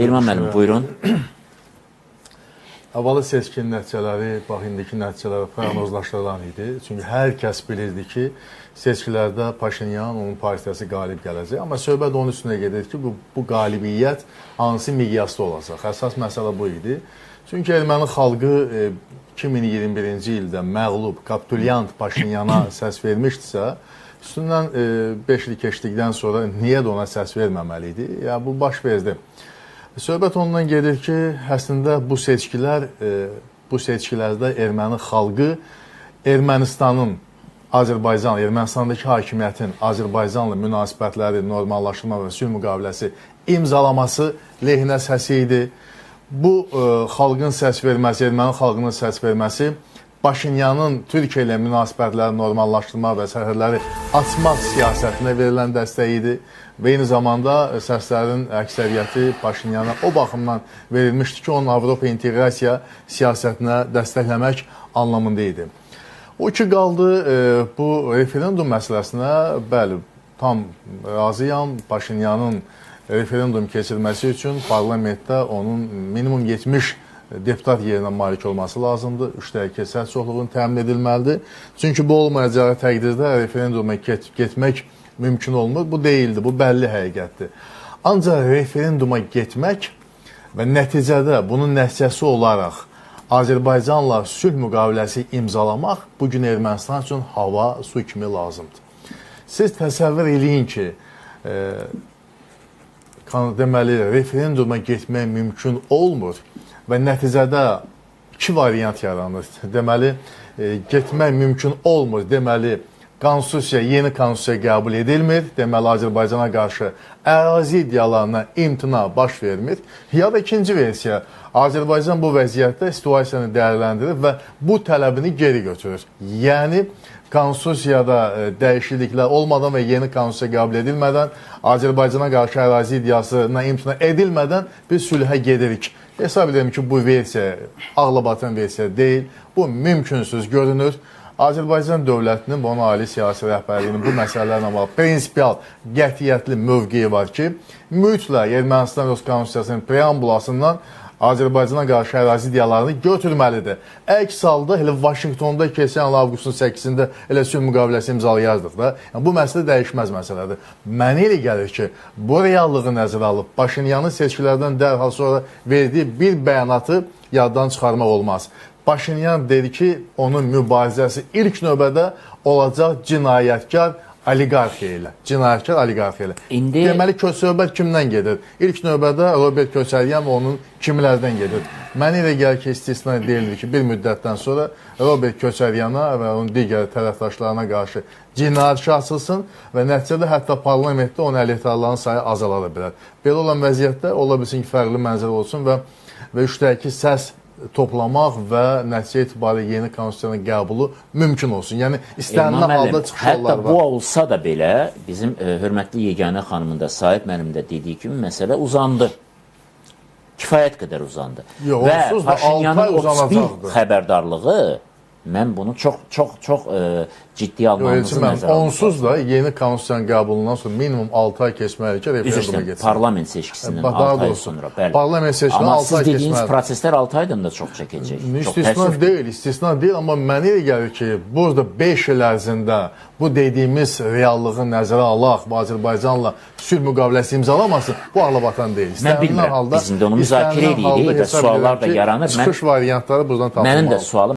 Elman müəllim, buyurun. Havalı seçkin nəticələri, bax, indiki nəticələri proqnozlaşdırılan idi. Çünki hər kəs bilirdi ki, seçkilərdə Paşinyan, onun partiyası qalib gələcək. Amma söhbət onun üstünə gedir ki, bu qalibiyyət hansı miqyasda olacaq? Əsas məsələ bu idi. Çünki erməni xalqı 2021-ci ildə məğlub, kapitulyant Paşinyana səs vermişdisə, üstündən 5 il keçdikdən sonra niyə də ona səs verməməli idi? Ya, bu baş verdi. Söhbət ondan gedir ki, əslində bu seçkilərdə erməni xalqı Ermənistanın, Ermənistandakı hakimiyyətin Azərbaycanla münasibətləri normallaşdırma və sülh müqaviləsi imzalaması lehinə səsi idi. Bu xalqın səs verməsi, erməni xalqının səs verməsi Paşinyanın Türkiyə ilə münasibətləri normallaşdırma və sərhədləri açmaq siyasətinə verilən dəstək idi. Və eyni zamanda səslərin əksəriyyəti Paşinyana o baxımdan verilmişdi ki, onun Avropa inteqrasiya siyasətinə dəstəkləmək anlamında idi. O ki, qaldı bu referendum məsələsinə, bəli, tam razıyam. Paşinyanın referendum keçirməsi üçün parlamentdə onun minimum 70 deputat yerinə malik olması lazımdır. 3/2 səs çoxluğunun təmin edilməlidir. Çünki bu olmayacağı təqdirdə referenduma getmək mümkün olmur. Bu deyildi, bu bəlli həqiqətdir. Ancaq referenduma getmək və nəticədə bunun nəticəsi olaraq Azərbaycanla sülh müqaviləsi imzalamaq bugün Ermənistan üçün hava, su kimi lazımdır. Siz təsəvvür eləyin ki, deməli, referenduma getmək mümkün olmur və nəticədə iki variant yaranır. Deməli, getmək mümkün olmur, deməli, yeni konstitusiya qəbul edilmir, deməli, Azərbaycana qarşı ərazi iddialarına imtina baş vermir. Ya da ikinci versiya, Azərbaycan bu vəziyyətdə situasiyanı dəyərləndirir və bu tələbini geri götürür. Yəni, konstitusiyada dəyişikliklər olmadan və yeni konstitusiya qəbul edilmədən, Azərbaycana qarşı ərazi iddiasına imtina edilmədən biz sülhə gedirik. Hesab edirəm ki, bu versiya ağlabatan versiya deyil, bu mümkünsüz görünür. Azərbaycan dövlətinin və ona ali siyasi rəhbərliyinin bu məsələlərlə bağlı prinsipial, qətiyyətli mövqeyi var ki, mütləq Ermənistan Rus Konstitusiyasının preambulasından Azərbaycana qarşı ərazi iddialarını götürməlidir. Əks halda elə Vaşinqtonda keçən il avqustun 8-də elə sülh müqaviləsi imzalayardıq da. Yəni, bu məsələ dəyişməz məsələdir. Mənə elə gəlir ki, bu reallığı nəzərə alıb Paşinyanın seçkilərdən dərhal sonra verdiyi bir bəyanatı yaddan çıxarmaq olmaz. Paşinyan dedi ki, onun mübarizəsi ilk növbədə olacaq cinayətkar oliqarxiya ilə. Cinayətkar oliqarxiya ilə. Deməli, söhbət kimdən gedir? İlk növbədə Robert Köçəryan və onun kimlərdən gedir? Mənə elə gəlir ki, istisna deyildir ki, bir müddətdən sonra Robert Köçəryana və onun digər tərəfdaşlarına qarşı cinayət işi açılsın və nəticədə hətta parlamentdə onun əleyhtarların sayı azala bilər. Belə olan vəziyyətdə ola bilsin ki, fərqli mənzərə olsun və 3/2 səs toplamaq və nəticə etibarilə yeni konstitusiyanın qəbulu mümkün olsun. Yəni, istənilən halda çıxışlar var. Hətta bu olsa da belə, bizim hörmətli yeganə xanımın da, Sahib mənim də dediyi kimi məsələ uzandı. Kifayət qədər uzandı. Və Paşinyanın 31 xəbərdarlığı, mən bunu çox ciddi almamızı nəzərə aldım. Onsuz da yeni konstitusiyanın qəbulundan sonra minimum 6 ay keçməli ki, referenduma geçsin. Parlament seçkisindən 6 ay sonra. Parlament seçkisindən 6 ay keçməli. Amma siz dediyiniz proseslər 6 aydan da çox çəkəcək. İstisna deyil, amma mənə elə gəlir ki, burada 5 il ərzində bu dediyimiz reallığı nəzərə alaq və Azərbaycanla sülh müqaviləsi imzalamasın, bu ağlabatan deyil. Mən bilmirəm, biz indi onu müzakirə edirik və suallar da yaranır. Çıxış variantları buradan tapılmalı. Mənim də sualım